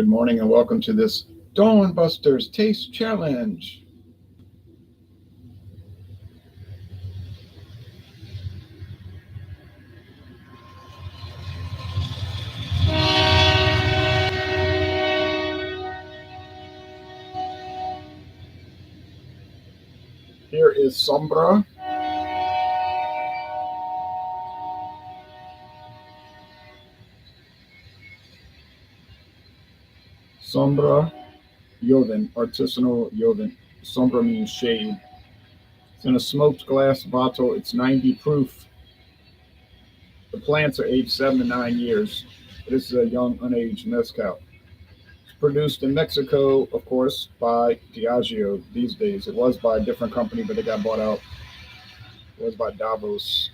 Good morning and welcome to this Dawn Busters Taste Challenge. Here is Sombra. Sombra Joven, artisanal Joven. Sombra means shade. It's in a smoked glass bottle. It's 90 proof. The plants are aged 7 to 9 years. This is a young, unaged mezcal. It's produced in Mexico, of course, by Diageo these days. It was by a different company, but they got bought out. It was by Davos,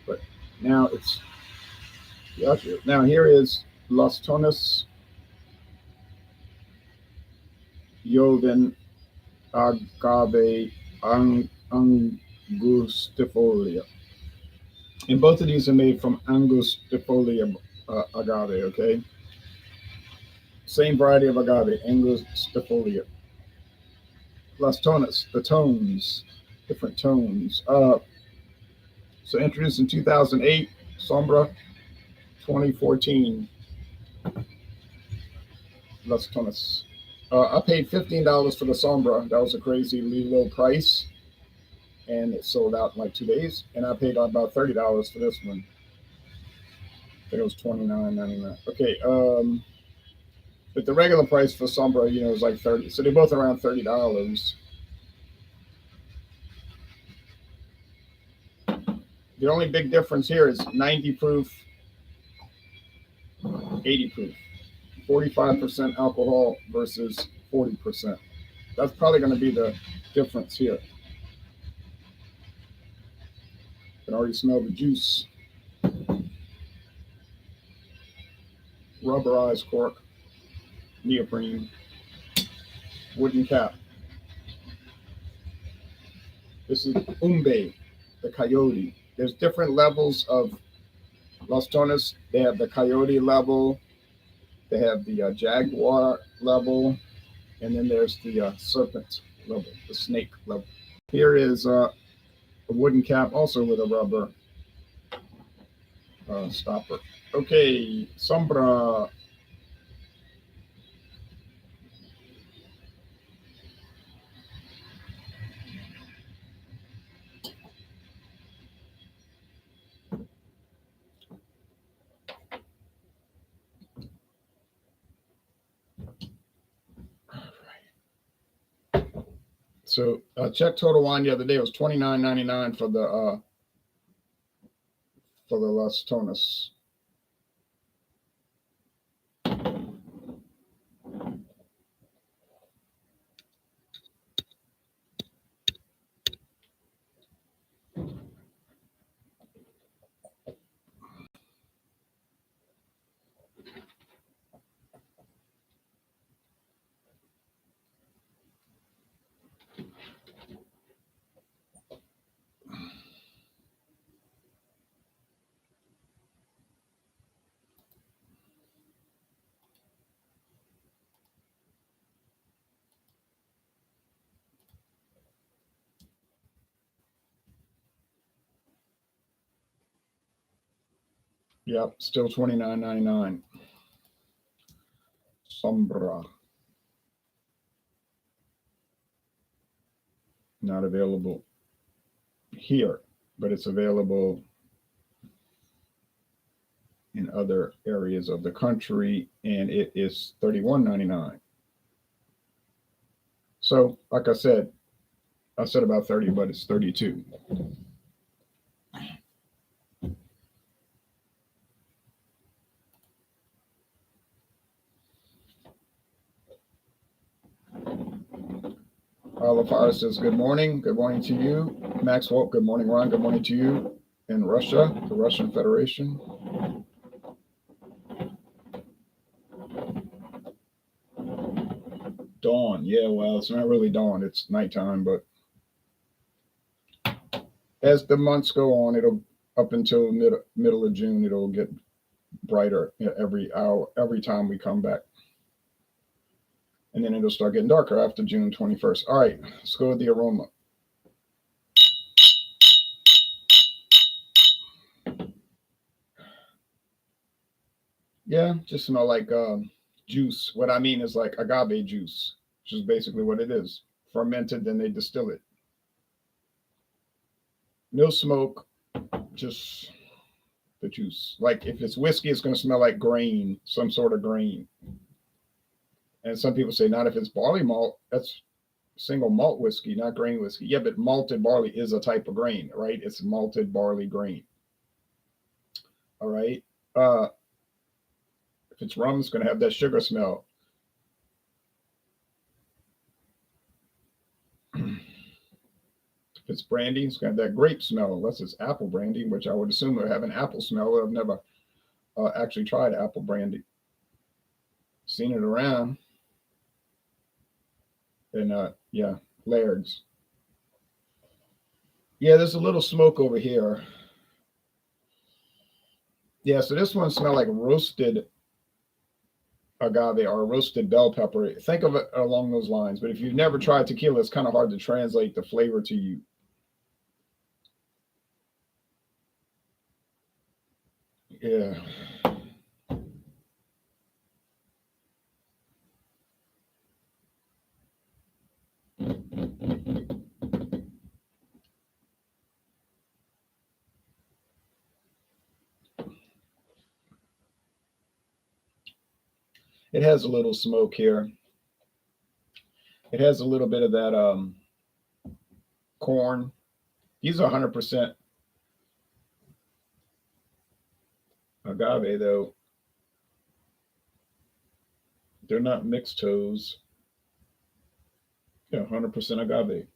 but now it's Diageo. Now here is Las Tonas Joven agave Angustifolia. And both of these are made from Angustifolia agave, okay? Same variety of agave, Angustifolia. Las Tonas, the tones, different tones. So introduced in 2008, Sombra 2014, Las Tonas. I paid $15 for the Sombra. That was a crazy low price. And it sold out in like 2 days. And I paid about $30 for this one. I think it was $29.99. Okay. But the regular price for Sombra, is like $30. So they're both around $30. The only big difference here is 90 proof, 80 proof. 45% alcohol versus 40%. That's probably going to be the difference here. I can already smell the juice. Rubberized cork, neoprene, wooden cap. This is Umbe, the coyote. There's different levels of Las Tonas. They have the coyote level, they have the jaguar level, and then there's the serpent level, the snake level. Here is a wooden cap, also with a rubber stopper. Okay, Sombra. So check total wine the other day. It was $29.99 for the Las Tonas. Yep, still $29.99. Sombra. Not available here, but it's available in other areas of the country, and it is $31.99. So, like I said about 30, but it's 32. Alafar says, good morning. Good morning to you. Maxwell, good morning, Ron. Good morning to you in Russia, the Russian Federation. Dawn. Yeah, well, it's not really dawn. It's nighttime, but as the months go on, it'll up until middle of June, it'll get brighter every hour, every time we come back. And then it'll start getting darker after June 21st. All right, let's go with the aroma. Yeah, just smell like juice. What I mean is like agave juice, which is basically what it is. Fermented, then they distill it. No smoke, just the juice. Like if it's whiskey, it's going to smell like grain, some sort of grain. And some people say not if it's barley malt. That's single malt whiskey, not grain whiskey. Yeah, but malted barley is a type of grain, right? It's malted barley grain. All right. If it's rum, it's going to have that sugar smell. If it's brandy, it's going to have that grape smell, unless it's apple brandy, which I would assume would have an apple smell. I've never actually tried apple brandy. Seen it around. And yeah, Laird's. Yeah, there's a little smoke over here. Yeah, so this one smells like roasted agave or roasted bell pepper. Think of it along those lines. But if you've never tried tequila, it's kind of hard to translate the flavor to you. Yeah. It has a little smoke here. It has a little bit of that corn. These are 100% agave, though. They're not mixed toes. Yeah, 100% agave.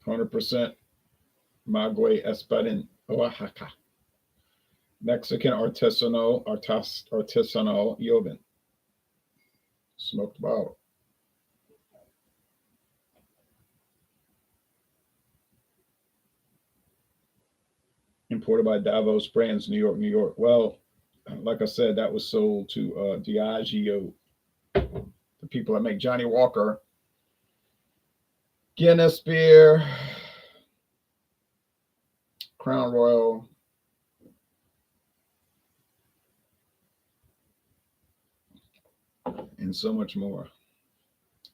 100% Maguey Espadin, Oaxaca. Mexican artisanal Joven. Smoked bottle. Imported by Davos Brands, New York, New York. Well, like I said, that was sold to Diageo, the people that make Johnny Walker, Guinness beer, Crown Royal, and so much more.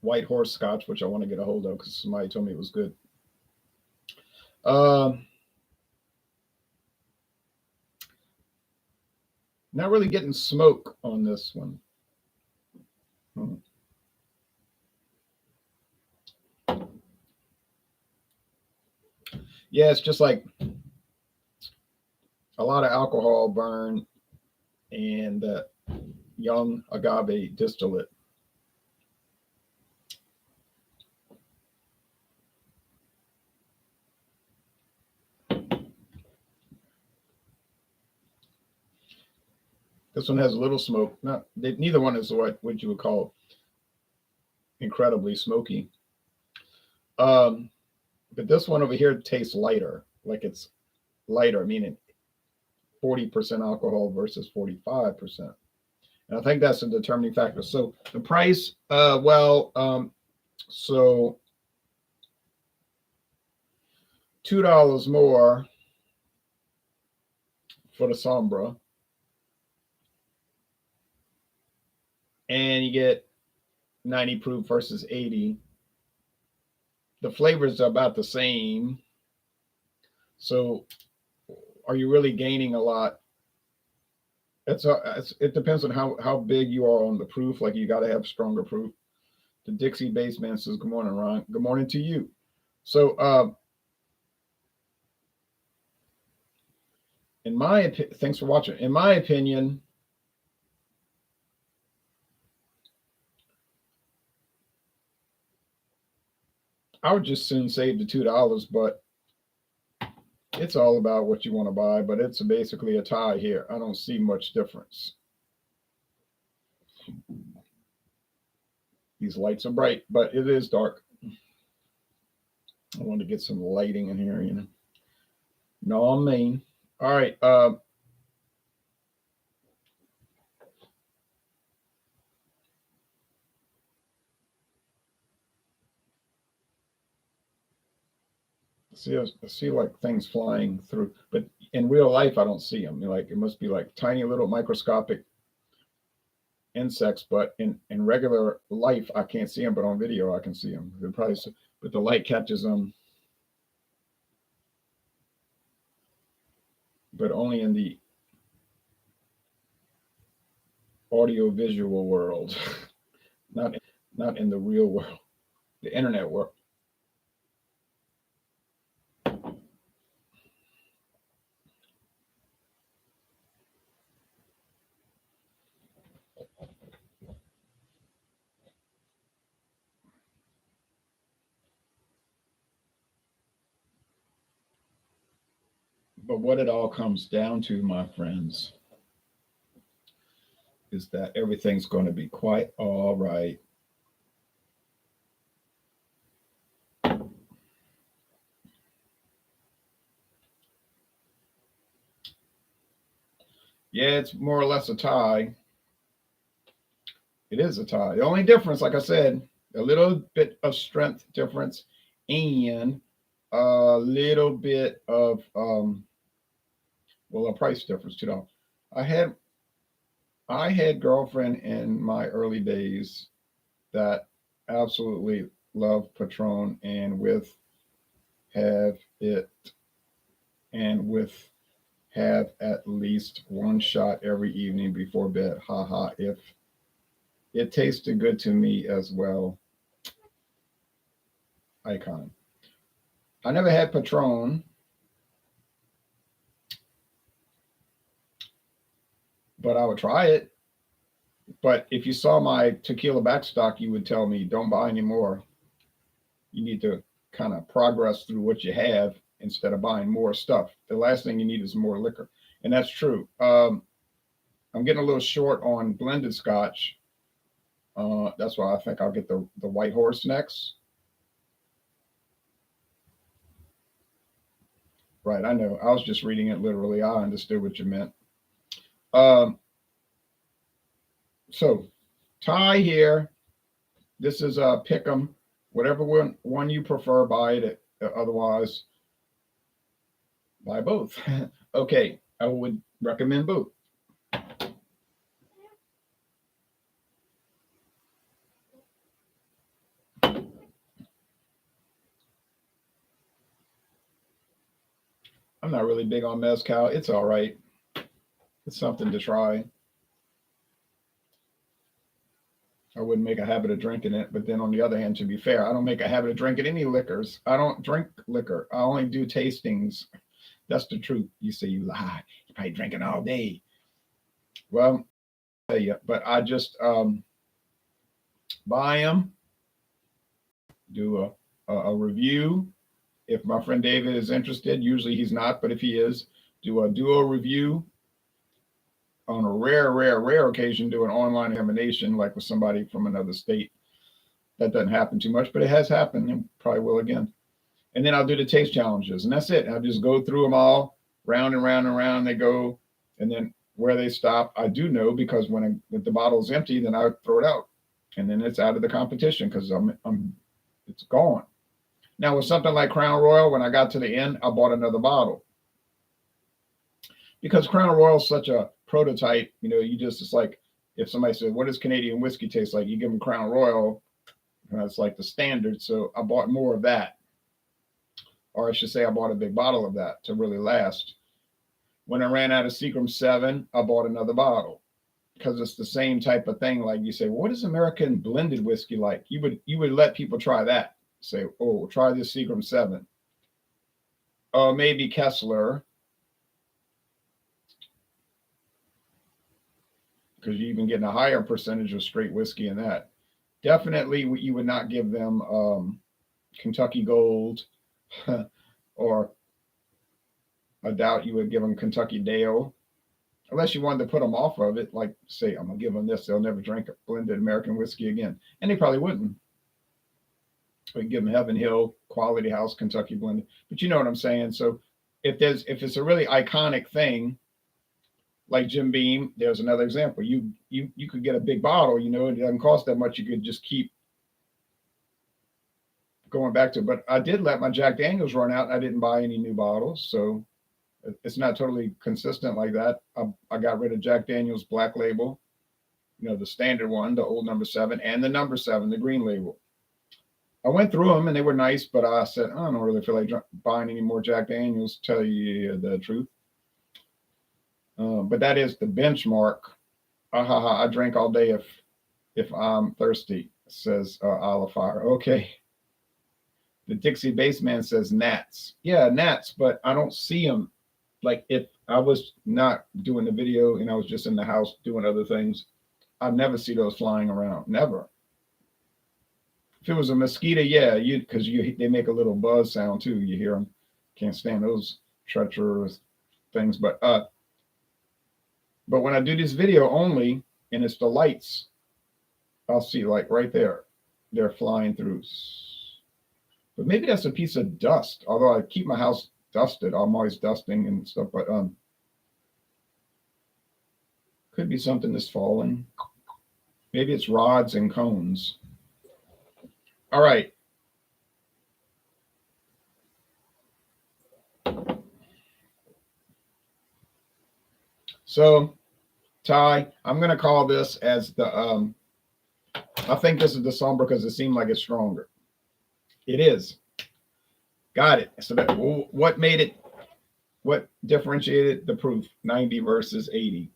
White Horse Scotch, which I want to get a hold of because somebody told me it was good. Not really getting smoke on this one. Yeah, it's just like a lot of alcohol burn and young agave distillate. This one has a little smoke. Neither one is what you would call incredibly smoky. But this one over here tastes lighter, like it's lighter, meaning 40% alcohol versus 45%. And I think that's a determining factor. So the price, so $2 more for the Sombra. And you get 90 proof versus 80. The flavors are about the same. So are you really gaining a lot? It depends on how big you are on the proof. Like you got to have stronger proof. The Dixie Baseman says, "Good morning, Ron. Good morning to you." So, thanks for watching. In my opinion, I would just soon save the $2, but it's all about what you want to buy. But it's basically a tie here. I don't see much difference. These lights are bright, but it is dark. I want to get some lighting in here, you know. No, I mean. All right. I see like things flying through, but in real life, I don't see them. Like it must be like tiny little microscopic insects, but in regular life, I can't see them, but on video, I can see them. They're probably, but the light catches them, but only in the audio visual world, not in the real world, the internet world. But what it all comes down to, my friends, is that everything's going to be quite all right. Yeah, it's more or less a tie. It is a tie. The only difference, like I said, a little bit of strength difference and a little bit of a price difference too. I had I had girlfriend in my early days that absolutely loved Patron and with have it and with have at least one shot every evening before bed. Haha. If it tasted good to me as well. Icon. I never had Patron, but I would try it. But if you saw my tequila backstock, you would tell me don't buy any more. You need to kind of progress through what you have instead of buying more stuff. The last thing you need is more liquor. And that's true. I'm getting a little short on blended scotch. That's why I think I'll get the White Horse next. Right, I know. I was just reading it literally. I understood what you meant. Um, so, tie here. This is a pick 'em. Whatever one you prefer, buy it. Otherwise, buy both. Okay, I would recommend both. I'm not really big on mezcal. It's all right. It's something to try. I wouldn't make a habit of drinking it, but then on the other hand, to be fair, I don't make a habit of drinking any liquors. I don't drink liquor. I only do tastings. That's the truth. You say you lie. You're probably drinking all day. Well, yeah, but I just buy them, do a review. If my friend David is interested, usually he's not, but if he is, do a review. On a rare occasion, do an online examination, like with somebody from another state. That doesn't happen too much, but it has happened and probably will again. And then I'll do the taste challenges, and that's it. I'll just go through them all, round and round and round they go, and then where they stop, I do know because when the bottle's empty, then I throw it out, and then it's out of the competition because it's gone. Now with something like Crown Royal, when I got to the end, I bought another bottle because Crown Royal is such a prototype. You just it's like if somebody said, "What does Canadian whiskey taste like?" You give them Crown Royal, and that's like the standard. So I bought more of that, or I should say, I bought a big bottle of that to really last. When I ran out of Seagram 7, I bought another bottle because it's the same type of thing. Like you say, well, what is American blended whiskey like? You would let people try that. Say, oh, try this Seagram 7. Maybe Kessler, because you're even getting a higher percentage of straight whiskey in that. Definitely, you would not give them Kentucky Gold, or I doubt you would give them Kentucky Dale, unless you wanted to put them off of it. Like, say, I'm gonna give them this; they'll never drink a blended American whiskey again, and they probably wouldn't. We give them Heaven Hill, Quality House, Kentucky blended, but you know what I'm saying. So, if it's a really iconic thing, like Jim Beam, there's another example. You could get a big bottle. It doesn't cost that much. You could just keep going back to, but I did let my Jack Daniels run out. And I didn't buy any new bottles, so it's not totally consistent like that. I got rid of Jack Daniels Black Label, the standard one, the old number 7, and the number 7, the green label. I went through them and they were nice, but I said, I don't really feel like buying any more Jack Daniels, tell you the truth. But that is the benchmark. I drink all day if I'm thirsty, says Olive Fire. Okay. The Dixie Bassman says gnats. Yeah, gnats, but I don't see them. Like if I was not doing the video and I was just in the house doing other things, I'd never see those flying around. Never. If it was a mosquito, yeah, because they make a little buzz sound too. You hear them. Can't stand those treacherous things. But when I do this video only, and it's the lights, I'll see like right there, they're flying through. But maybe that's a piece of dust. Although I keep my house dusted, I'm always dusting and stuff. But could be something that's falling. Maybe it's rods and cones. All right. So, Ty, I'm going to call this as the, I think this is the Sombra because it seemed like it's stronger. It is. Got it. So what differentiated the proof? 90 versus 80.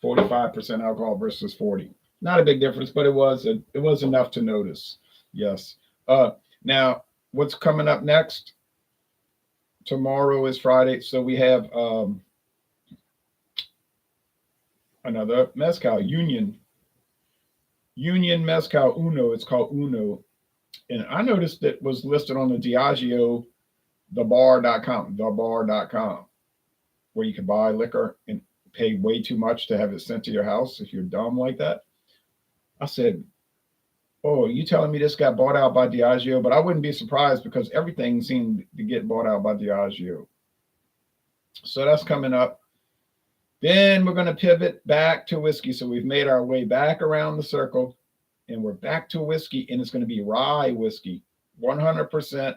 45% alcohol versus 40. Not a big difference, but it was enough to notice. Yes. Now, what's coming up next? Tomorrow is Friday, so we have another mezcal, Union Mezcal Uno. It's called Uno. And I noticed it was listed on the Diageo, thebar.com, where you can buy liquor and pay way too much to have it sent to your house if you're dumb like that. I said, oh, you telling me this got bought out by Diageo? But I wouldn't be surprised because everything seemed to get bought out by Diageo. So that's coming up. Then we're going to pivot back to whiskey. So we've made our way back around the circle and we're back to whiskey, and it's going to be rye whiskey, 100%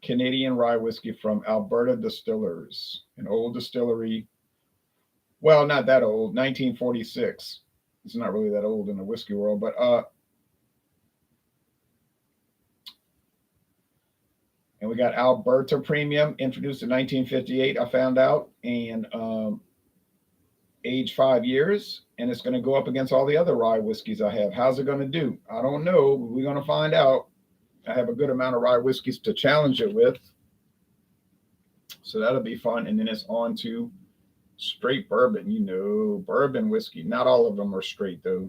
Canadian rye whiskey from Alberta Distillers, an old distillery. Well, not that old, 1946. It's not really that old in the whiskey world, but and we got Alberta Premium, introduced in 1958, I found out, and age 5 years, and it's going to go up against all the other rye whiskeys I have. How's it going to do? I don't know, but we're going to find out. I have a good amount of rye whiskeys to challenge it with, so that'll be fun. And then it's on to straight bourbon, bourbon whiskey. Not all of them are straight, though.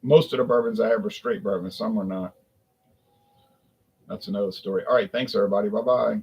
Most of the bourbons I have are straight bourbon. Some are not. That's another story. All right. Thanks, everybody. Bye-bye.